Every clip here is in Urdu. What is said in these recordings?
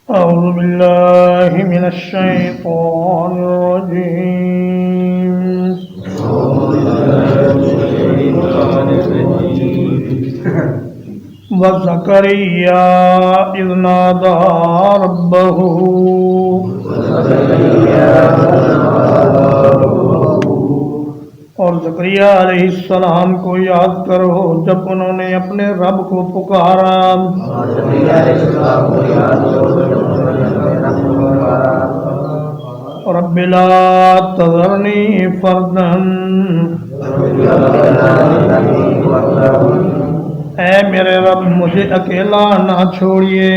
أعوذ بالله من الشيطان الرجيم وزكريا إذ نادى ربه اور زکریا علیہ السلام کو یاد کرو جب انہوں نے اپنے رب کو پکارا رب لا تذرنی فردا اے میرے رب مجھے اکیلا نہ چھوڑیے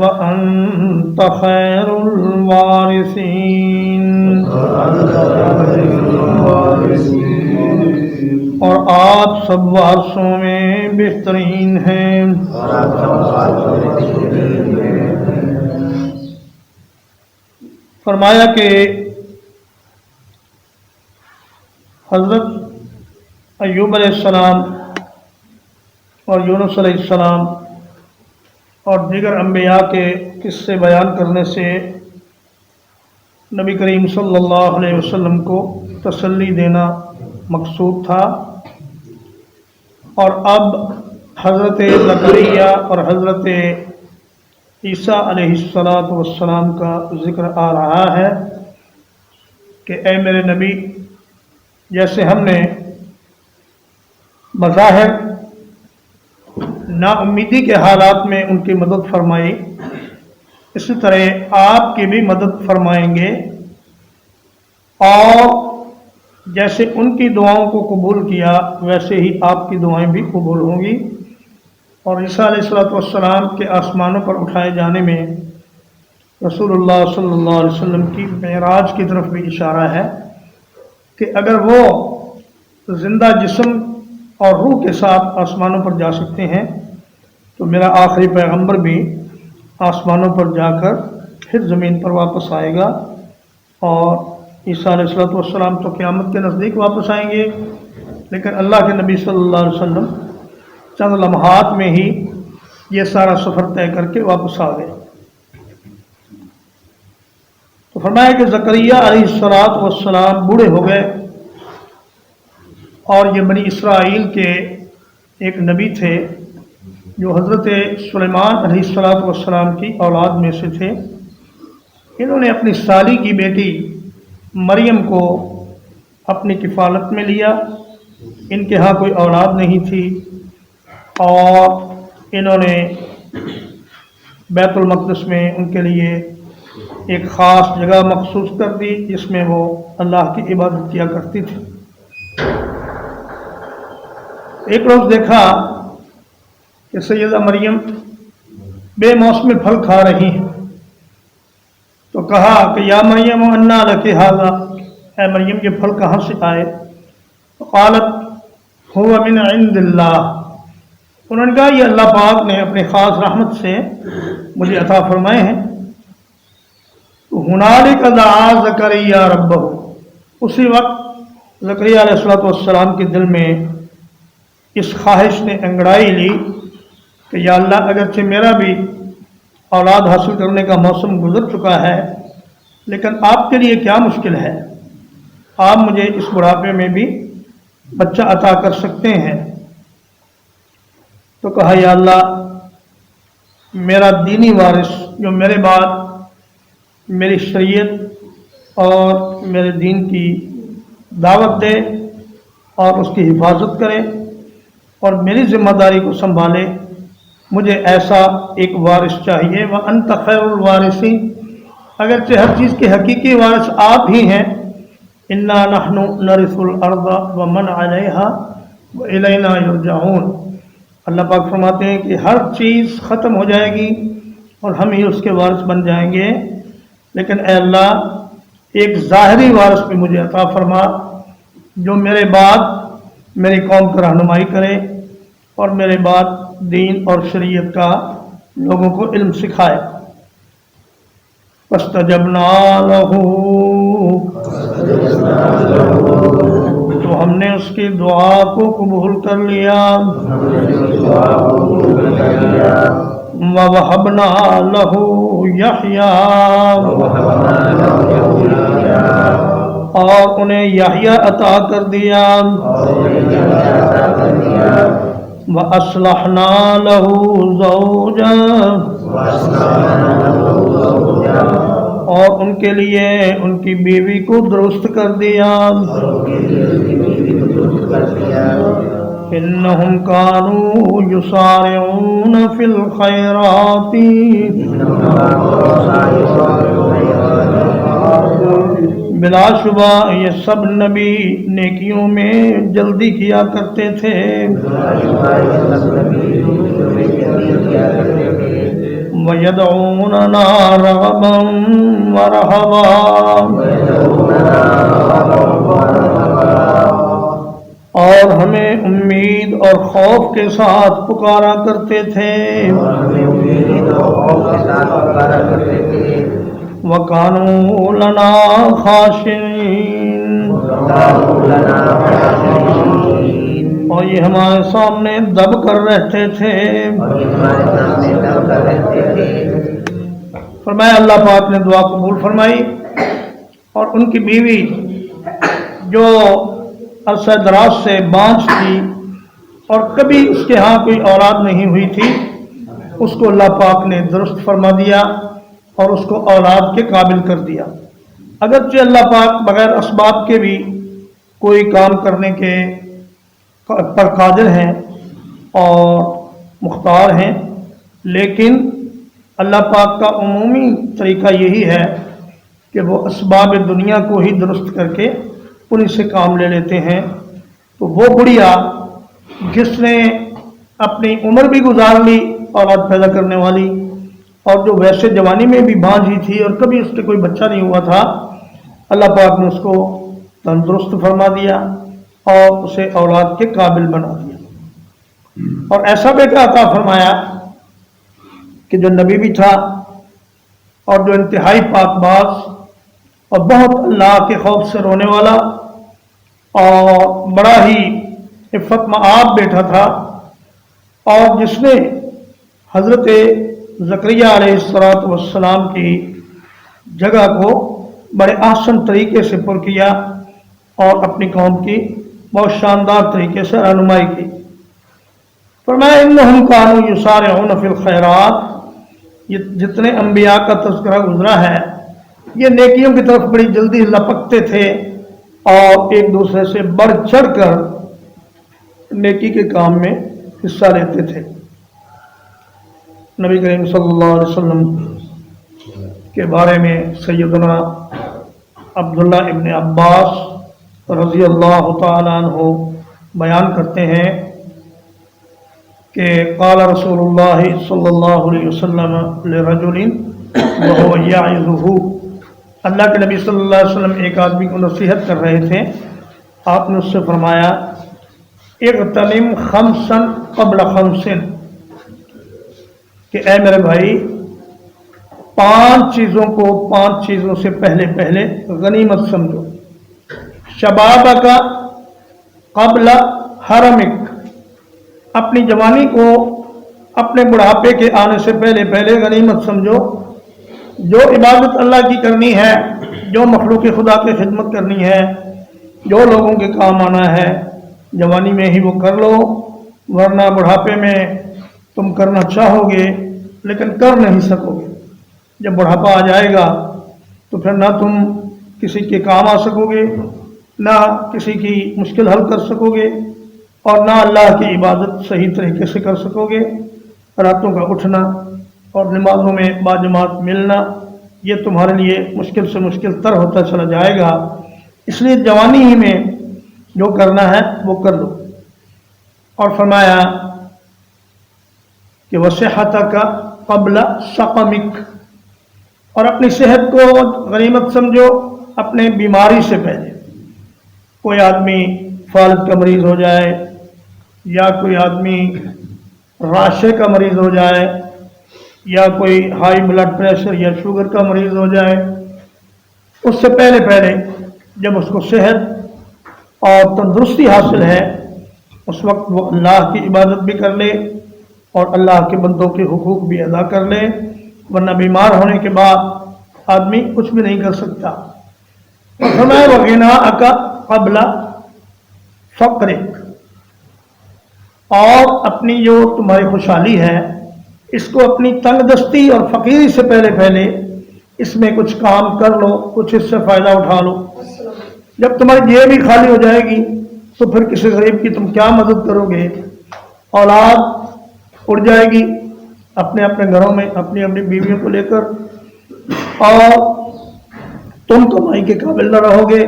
وَأَنْتَ خَيْرُ الْوَارِثِينَ اور آپ سب وارثوں میں بہترین ہیں فرمایا کہ حضرت ایوب علیہ السلام اور یونس علیہ السلام اور دیگر انبیاء کے قصے بیان کرنے سے نبی کریم صلی اللہ علیہ وسلم کو تسلی دینا مقصود تھا، اور اب حضرت زکریا اور حضرت عیسیٰ علیہ السلام کا ذکر آ رہا ہے کہ اے میرے نبی، جیسے ہم نے بظاہر نا امیدی کے حالات میں ان کی مدد فرمائی، اسی طرح آپ کی بھی مدد فرمائیں گے، اور جیسے ان کی دعاؤں کو قبول کیا ویسے ہی آپ کی دعائیں بھی قبول ہوں گی۔ اور عیسیٰ علیہ السلام کے آسمانوں پر اٹھائے جانے میں رسول اللہ صلی اللہ علیہ وسلم کی معراج کی طرف بھی اشارہ ہے کہ اگر وہ زندہ جسم اور روح کے ساتھ آسمانوں پر جا سکتے ہیں تو میرا آخری پیغمبر بھی آسمانوں پر جا کر پھر زمین پر واپس آئے گا، اور عیسیٰ علیہ السلام تو قیامت کے نزدیک واپس آئیں گے، لیکن اللہ کے نبی صلی اللہ علیہ وسلم چند لمحات میں ہی یہ سارا سفر طے کر کے واپس آ گئے۔ تو فرمایا کہ زکریا علیہ السلام بوڑھے ہو گئے، اور یہ بنی اسرائیل کے ایک نبی تھے جو حضرت سلیمان علیہ السلام کی اولاد میں سے تھے۔ انہوں نے اپنی سالی کی بیٹی مریم کو اپنی کفالت میں لیا، ان کے ہاں کوئی اولاد نہیں تھی، اور انہوں نے بیت المقدس میں ان کے لیے ایک خاص جگہ مخصوص کر دی جس میں وہ اللہ کی عبادت کیا کرتی تھی۔ ایک روز دیکھا کہ سیدہ مریم بے موسمی پھل کھا رہی ہیں، تو کہا کہ یا مریم انا لک ھذا، اے مریم یہ پھل کہاں سے آئے؟ قالت هو من عند اللہ، انہوں نے کہا یہ اللہ پاک نے اپنی خاص رحمت سے مجھے عطا فرمائے ہیں۔ تو ہنالک دعا زکریا ربہ، اسی وقت زکریا علیہ السلام کے دل میں اس خواہش نے انگڑائی لی کہ یا اللہ اگرچہ میرا بھی اولاد حاصل کرنے کا موسم گزر چکا ہے، لیکن آپ کے لیے کیا مشکل ہے، آپ مجھے اس بڑھاپے میں بھی بچہ عطا کر سکتے ہیں۔ تو کہا یا اللہ میرا دینی وارث جو میرے بعد میری شریعت اور میرے دین کی دعوت دے اور اس کی حفاظت کرے اور میری ذمہ داری کو سنبھالے، مجھے ایسا ایک وارث چاہیے۔ وَأَنْتَ خَيْرُ الْوَارِثِينَ، اگرچہ ہر چیز کے حقیقی وارث آپ ہی ہیں۔ إِنَّا نَحْنُ نَرِثُ الْأَرْضَ وَمَنْ عَلَيْهَا وَإِلَيْنَا يُرْجَعُونَ، اللہ پاک فرماتے ہیں کہ ہر چیز ختم ہو جائے گی اور ہم ہی اس کے وارث بن جائیں گے، لیکن اے اللہ ایک ظاہری وارث بھی مجھے عطا فرما جو میرے بعد میری قوم کی رہنمائی کرے اور میرے بعد دین اور شریعت کا لوگوں کو علم سکھائے۔ فاستجبنا لہ، تو ہم نے اس کی دعا کو قبول کر لیا۔ ووهبنا له يحيى اور انہیں یحییٰ عطا کر دیا وَأَصْلَحْنَا لَهُ زَوْجًا اور ان کے لیے ان کی بیوی کو درست کر دیا إِنَّهُمْ كَانُوا يُسَارِعُونَ فِي الْخَيْرَاتِ بلا شبہ یہ سب نبی نیکیوں میں جلدی کیا کرتے تھے وَيَدْعُونَنَا رَغَبًا وَرَهَبًا اور ہمیں امید اور خوف کے ساتھ پکارا کرتے تھے وَكَانُوا لَنَا خَاشِعِينَ اور یہ ہمارے سامنے دب کر رہتے تھے فرمایا اللہ پاک نے دعا قبول فرمائی اور ان کی بیوی جو عرصہ دراز سے بانجھ تھی اور کبھی اس کے ہاں کوئی اولاد نہیں ہوئی تھی اس کو اللہ پاک نے درست فرما دیا اور اس کو اولاد کے قابل کر دیا اگرچہ اللہ پاک بغیر اسباب کے بھی کوئی کام کرنے کے پر قادر ہیں اور مختار ہیں لیکن اللہ پاک کا عمومی طریقہ یہی ہے کہ وہ اسباب دنیا کو ہی درست کر کے انہیں سے کام لے لیتے ہیں تو وہ بڑھیا جس نے اپنی عمر بھی گزار لی اولاد پیدا کرنے والی اور جو ویسے جوانی میں بھی بانجھ ہی تھی اور کبھی اس کے کوئی بچہ نہیں ہوا تھا اللہ پاک نے اس کو تندرست فرما دیا اور اسے اولاد کے قابل بنا دیا اور ایسا بیٹا عطا فرمایا کہ جو نبی بھی تھا اور جو انتہائی پاک باز اور بہت اللہ کے خوف سے رونے والا اور بڑا ہی عفت مآب بیٹا تھا اور جس نے حضرت زکریا علیہ السلام کی جگہ کو بڑے احسن طریقے سے پر کیا اور اپنی قوم کی بہت شاندار طریقے سے رہنمائی کی فرمایا انہم کانوا یسارعون فی الخیرات یہ جتنے انبیاء کا تذکرہ گزرا ہے یہ نیکیوں کی طرف بڑی جلدی لپکتے تھے اور ایک دوسرے سے بڑھ چڑھ کر نیکی کے کام میں حصہ لیتے تھے نبی کریم صلی اللہ علیہ وسلم کے بارے میں سیدنا عبداللہ ابن عباس رضی اللہ تعالیٰ عنہ بیان کرتے ہیں کہ قال رسول اللہ صلی اللہ علیہ وسلم لرجل وهو یعظہ اللہ کے نبی صلی اللہ علیہ وسلم ایک آدمی کو نصیحت کر رہے تھے آپ نے اس سے فرمایا اغتنم خمسا قبل خمس کہ اے میرے بھائی پانچ چیزوں سے پہلے غنیمت سمجھو شبابک قبل حرمک اپنی جوانی کو اپنے بڑھاپے کے آنے سے پہلے غنیمت سمجھو جو عبادت اللہ کی کرنی ہے جو مخلوق خدا کی خدمت کرنی ہے جو لوگوں کے کام آنا ہے جوانی میں ہی وہ کر لو ورنہ بڑھاپے میں تم کرنا چاہو گے لیکن کر نہیں سکو گے جب بڑھاپا آ جائے گا تو پھر نہ تم کسی کے کام آ سکو گے نہ کسی کی مشکل حل کر سکو گے اور نہ اللہ کی عبادت صحیح طریقے سے کر سکو گے راتوں کا اٹھنا اور نمازوں میں باجماعت ملنا یہ تمہارے لیے مشکل سے مشکل تر ہوتا چلا جائے گا اس لیے جوانی ہی میں جو کرنا ہے وہ کر لو اور فرمایا کہ وصحتک قبل سقمک اور اپنی صحت کو غنیمت سمجھو اپنے بیماری سے پہلے کوئی آدمی فالج کا مریض ہو جائے یا کوئی آدمی راشے کا مریض ہو جائے یا کوئی ہائی بلڈ پریشر یا شوگر کا مریض ہو جائے اس سے پہلے جب اس کو صحت اور تندرستی حاصل ہے اس وقت وہ اللہ کی عبادت بھی کر لے اور اللہ کے بندوں کے حقوق بھی ادا کر لے، ورنہ بیمار ہونے کے بعد آدمی کچھ بھی نہیں کر سکتا۔ اور فرمایا وغناءک قبل فقرک، اور اپنی جو تمہاری خوشحالی ہے اس کو اپنی تنگ دستی اور فقیری سے پہلے اس میں کچھ کام کر لو، کچھ اس سے فائدہ اٹھا لو۔ جب تمہاری جیب ہی خالی ہو جائے گی تو پھر کسی غریب کی تم کیا مدد کرو گے؟ اولاد اڑ جائے گی اپنے اپنے گھروں میں اپنی اپنی بیویوں کو لے کر، اور تم کمائی کے قابل نہ رہو گے۔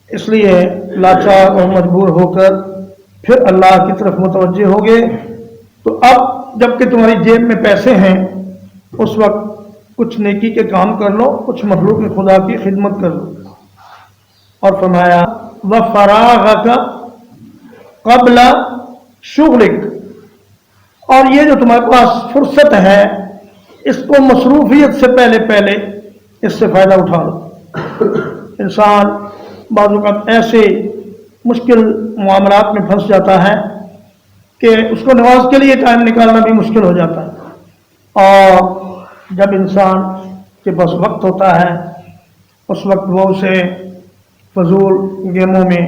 اس لیے لاچار اور مجبور ہو کر پھر اللہ کی طرف متوجہ ہوگے۔ تو اب جب کہ تمہاری جیب میں پیسے ہیں اس وقت کچھ نیکی کے کام کر لو، کچھ مخلوق خدا کی خدمت کر لو۔ اور فرمایا وَفَرَاغَكَ قَبْلَ شُغْلِكَ، اور یہ جو تمہارے پاس فرصت ہے اس کو مصروفیت سے پہلے اس سے فائدہ اٹھا لو۔ انسان بعض اوقات ایسے مشکل معاملات میں پھنس جاتا ہے کہ اس کو نماز کے لیے ٹائم نکالنا بھی مشکل ہو جاتا ہے، اور جب انسان کے پاس وقت ہوتا ہے اس وقت وہ اسے فضول گیموں میں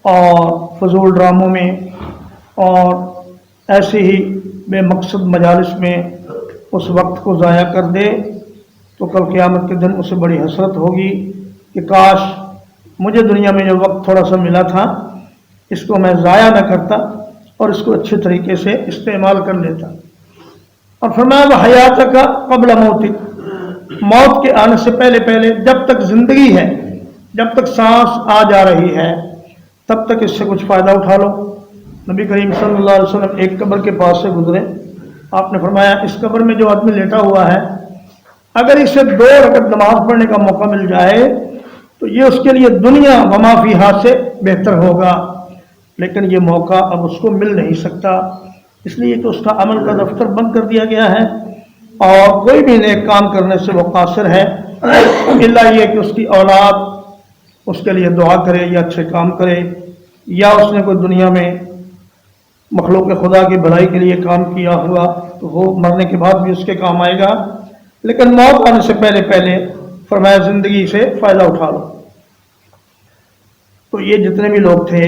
اور فضول ڈراموں میں اور ایسے ہی بے مقصد مجالس میں اس وقت کو ضائع کر دے تو کل قیامت کے دن اسے بڑی حسرت ہوگی کہ کاش مجھے دنیا میں جو وقت تھوڑا سا ملا تھا اس کو میں ضائع نہ کرتا اور اس کو اچھے طریقے سے استعمال کر لیتا۔ اور فرمایا وحیاتک قبل موتک، موت کے آنے سے پہلے جب تک زندگی ہے، جب تک سانس آ جا رہی ہے تب تک اس سے کچھ فائدہ اٹھا لو۔ نبی کریم صلی اللہ علیہ وسلم ایک قبر کے پاس سے گزرے، آپ نے فرمایا اس قبر میں جو آدمی لیٹا ہوا ہے اگر اسے 2 رکعت نماز پڑھنے کا موقع مل جائے تو یہ اس کے لیے دنیا وما فیہا سے بہتر ہوگا، لیکن یہ موقع اب اس کو مل نہیں سکتا، اس لیے کہ اس کا عمل کا دفتر بند کر دیا گیا ہے اور کوئی بھی نیک کام کرنے سے وہ قاصر ہے، الا یہ کہ اس کی اولاد اس کے لیے دعا کرے یا اچھے کام کرے، یا اس نے کوئی دنیا میں مخلوق خدا کی بھلائی کے لیے کام کیا ہوا تو وہ مرنے کے بعد بھی اس کے کام آئے گا، لیکن موت آنے سے پہلے فرمایا زندگی سے فائدہ اٹھا لو۔ تو یہ جتنے بھی لوگ تھے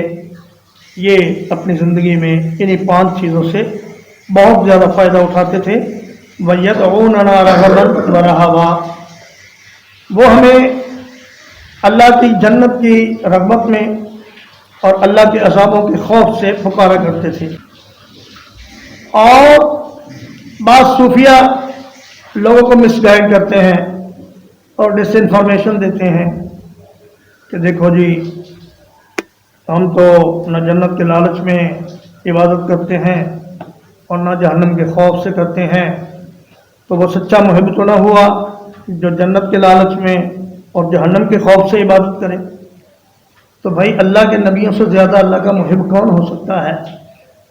یہ اپنی زندگی میں انہی 5 چیزوں سے بہت زیادہ فائدہ اٹھاتے تھے۔ وَيَدْعُونَنَا رَغَبًا وَرَهَبًا، وہ ہمیں اللہ کی جنت کی رغبت میں اور اللہ کے عذابوں کے خوف سے پکارا کرتے تھے۔ اور بعض صوفیہ لوگوں کو مس گائیڈ کرتے ہیں اور ڈس انفارمیشن دیتے ہیں کہ دیکھو جی ہم تو نہ جنت کے لالچ میں عبادت کرتے ہیں اور نہ جہنم کے خوف سے کرتے ہیں، تو وہ سچا محب تو نہ ہوا جو جنت کے لالچ میں اور جہنم کے خوف سے عبادت کرے۔ تو بھائی اللہ کے نبیوں سے زیادہ اللہ کا محب کون ہو سکتا ہے؟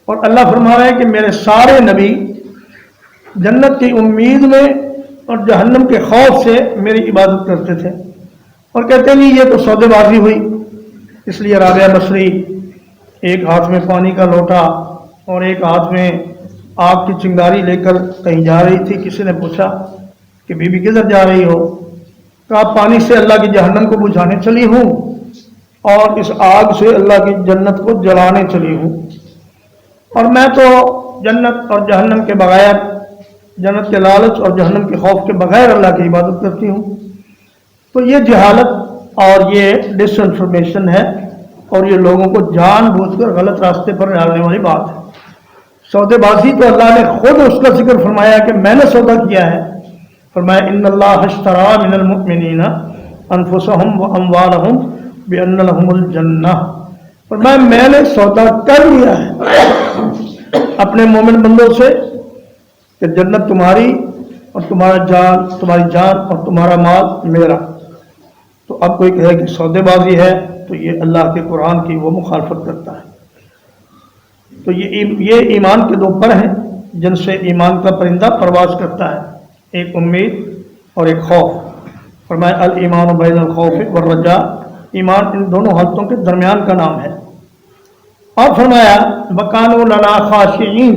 اور اللہ فرما رہا ہے کہ میرے سارے نبی جنت کی امید میں اور جہنم کے خوف سے میری عبادت کرتے تھے، اور کہتے ہیں یہ تو سودے بازی ہوئی۔ اس لیے رابعہ بصری ایک ہاتھ میں پانی کا لوٹا اور ایک ہاتھ میں آگ کی چنگاری لے کر کہیں جا رہی تھی۔ کسی نے پوچھا کہ بی بی کدھر جا رہی ہو؟ کہا پانی سے اللہ کی جہنم کو بجھانے چلی ہوں اور اس آگ سے اللہ کی جنت کو جلانے چلی ہوں، اور میں تو جنت اور جہنم کے بغیر، جنت کے لالچ اور جہنم کے خوف کے بغیر اللہ کی عبادت کرتی ہوں۔ تو یہ جہالت اور یہ ڈس انفارمیشن ہے، اور یہ لوگوں کو جان بوجھ کر غلط راستے پر ڈالنے والی بات ہے۔ سودے بازی تو اللہ نے خود اس کا ذکر فرمایا کہ میں نے سودا کیا ہے، فرمایا ان اللہ اشترى من المؤمنین انفسهم واموالهم بان لهم الجنہ، فرمایا میں نے سودا کر لیا ہے اپنے مومن بندوں سے کہ جنت تمہاری اور تمہاری جان اور تمہارا مال میرا۔ تو اب کوئی کہے کہ سودے بازی ہے تو یہ اللہ کے قرآن کی وہ مخالفت کرتا ہے۔ تو یہ ایمان کے 2 پر ہیں جن سے ایمان کا پرندہ پرواز کرتا ہے، ایک امید اور ایک خوف۔ فرمایا الایمان بین الخوف والرجاء، ایمان ان دونوں حالتوں کے درمیان کا نام ہے۔ اور فرمایا وَكَانُوا لَنَا خَاشِعِينَ،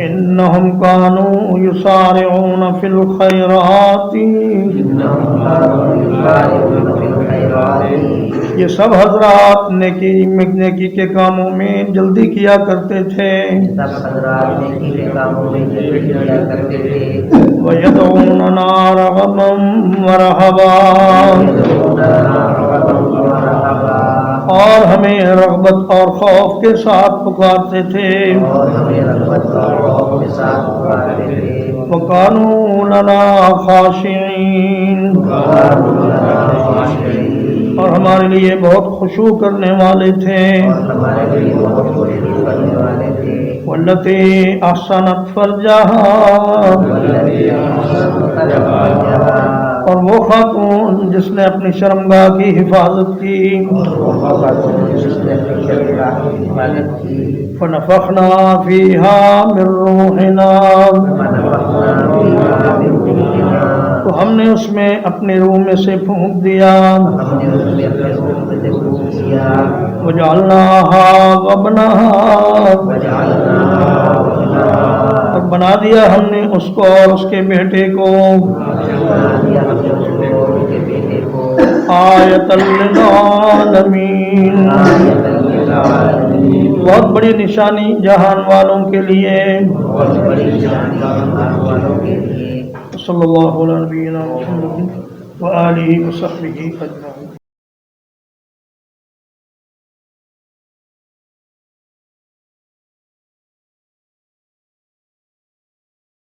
إنهم كانوا يسارعون في الخيرات یہ سب حضرات نیکی کے کاموں میں جلدی کیا کرتے تھے وَيَدْعُونَنَا رَغَبًا وَرَهَبًا اور ہمیں رغبت اور خوف کے ساتھ پکارتے تھے وَكَانُوا لَنَا خَاشِعِينَ اور ہمارے لیے بہت خشوع کرنے والے تھے وَالَّتِي أَحْسَنَتْ فَرْجَهَا اور وہ خاتون جس نے اپنی شرمگاہ کی حفاظت کی فَنَفَخْنَا فِيهَا مِن رُّوحِنَا تو ہم نے اس میں اپنے روح میں سے پھونک دیا وَجَعَلْنَاهَا وَابْنَهَا اور بنا دیا ہم نے اس کو اور اس کے بیٹے کو آیۃ للعالمین بہت بڑی نشانی جہان والوں کے لیے صلی اللہ علیہ وسلم وآلہ وصحبہ اجمعین.